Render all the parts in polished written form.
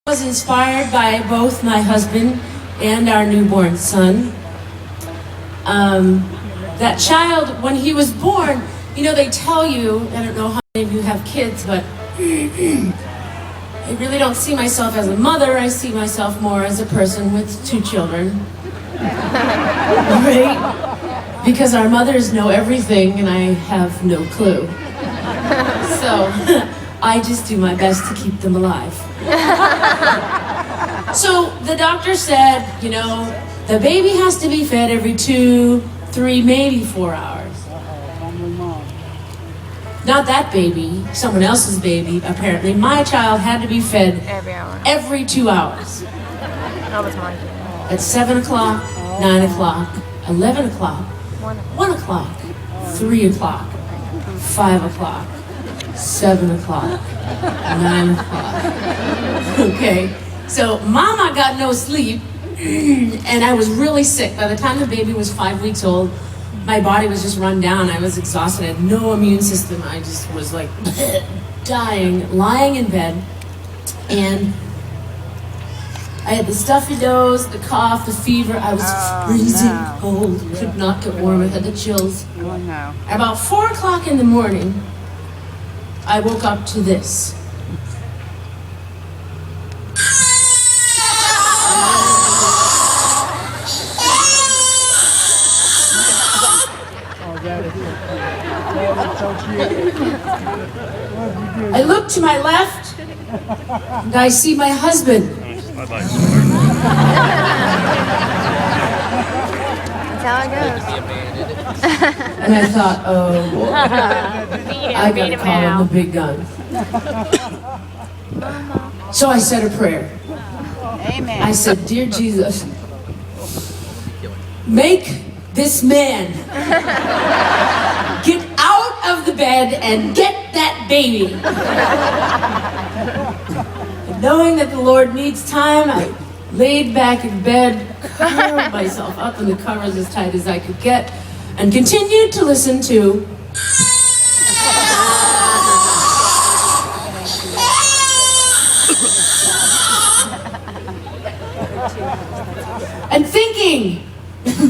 Was inspired by both my husband and our newborn son. That child, when he was born, you know, they tell you, I don't know how many of you have kids, but I really don't see myself as a mother. I see myself more as a person with 2 children. Right? Because our mothers know everything and I have no clue. So I just do my best to keep them alive. So the doctor said, you know, the baby has to be fed every 2, 3, maybe 4 hours. Not that baby, someone else's baby, apparently. My child had to be fed every hour. Every 2 hours. That was mine. At 7 o'clock, 9 o'clock, 11 o'clock, 1 o'clock, 3 o'clock, 5 o'clock, 7 o'clock, 9 o'clock. Okay, so Mama got no sleep, and I was really sick. By the time the baby was 5 weeks old, my body was just run down. I was exhausted. I had no immune system. I just was like dying, lying in bed, and I had the stuffy nose, the cough, the fever. I was freezing cold, could not get warm. I had the chills. Oh no. At about 4 o'clock in the morning, I woke up to this. I look to my left, and I see my husband. That's how it goes. And I thought, oh boy, I gotta call him the big gun. So I said a prayer. Amen. I said, dear Jesus, make this man get out of the bed and get that baby. And knowing that the Lord needs time, I laid back in bed, curled myself up in the covers as tight as I could get, and continued to listen to and thinking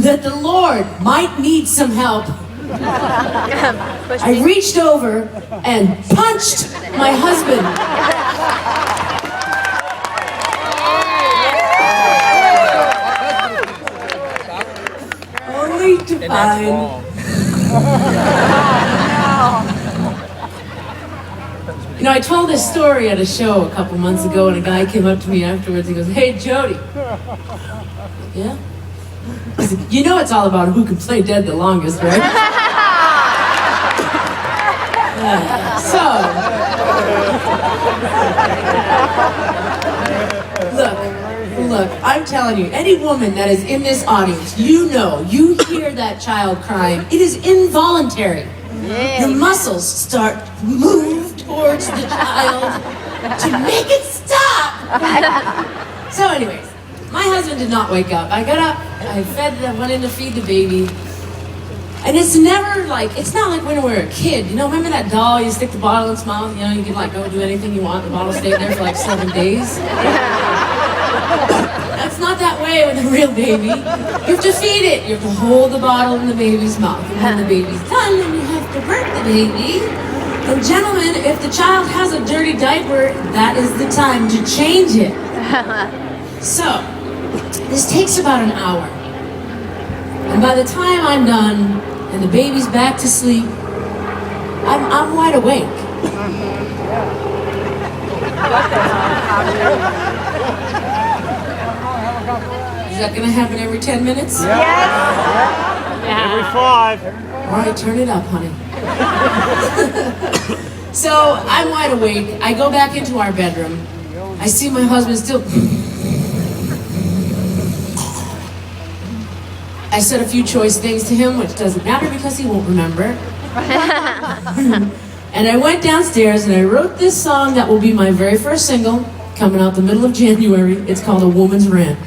that the Lord might need some help. I reached over and punched my husband. Only to find... You know, I told this story at a show a couple months ago, and a guy came up to me afterwards. He goes, "Hey, Jody." Yeah? I said, you know it's all about who can play dead the longest, right? Look, I'm telling you, any woman that is in this audience, you know, you hear that child crying, it is involuntary. Your muscles start to move towards the child to make it stop. So anyways, my husband did not wake up. I got up, I went in to feed the baby. And it's never like, it's not like when we were a kid. You know, remember that doll, you stick the bottle in its mouth, you know, you can like go do anything you want, the bottle stayed there for like 7 days. That's not that way with a real baby. You have to feed it. You have to hold the bottle in the baby's mouth. And when the baby's done, then you have to birth the baby. And gentlemen, if the child has a dirty diaper, that is the time to change it. So, this takes about an hour. And by the time I'm done, and the baby's back to sleep, I'm wide awake. Is that gonna happen every 10 minutes? Yes. Yeah. Every 5. All right, turn it up, honey. So I'm wide awake. I go back into our bedroom. I see my husband still. I said a few choice things to him, which doesn't matter because he won't remember. And I went downstairs and I wrote this song that will be my very first single, coming out the middle of January. It's called A Woman's Rant.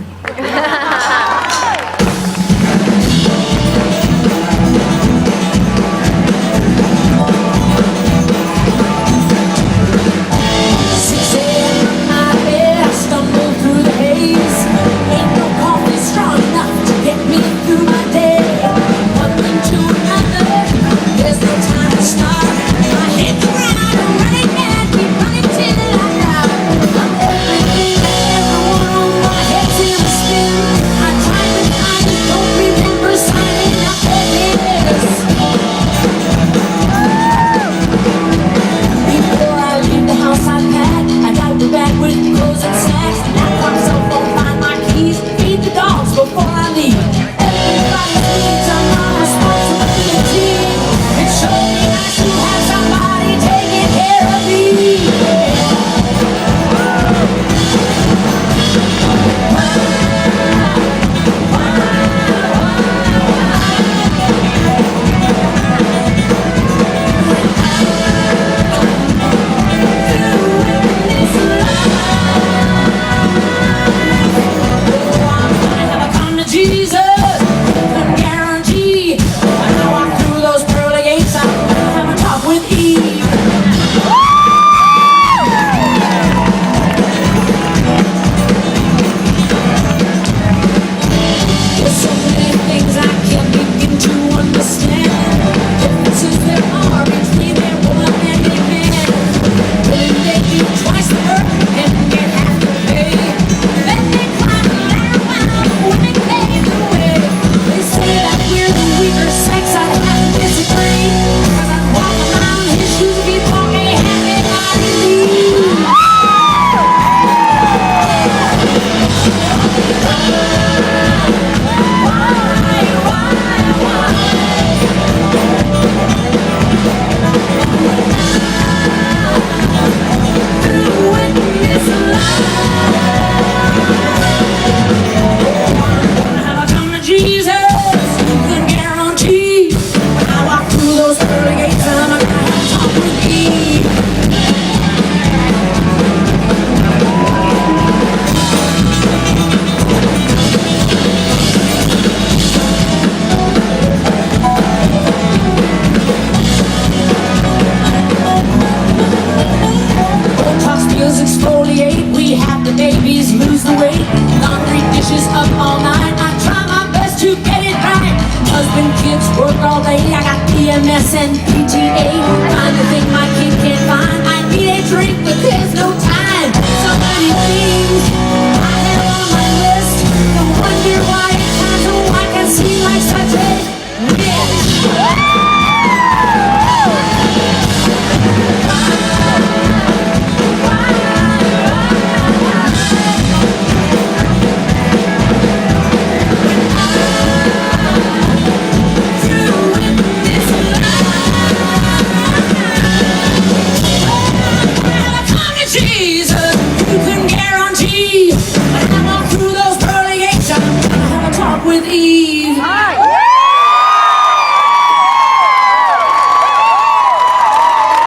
S and PGA, find the thing my kid can't find. I need a drink, but there's no time. So many things I have on my list. No wonder why at times oh I can seem like such a Jesus, you can guarantee when I walk through those pearly gates, I'm gonna have a talk with Eve.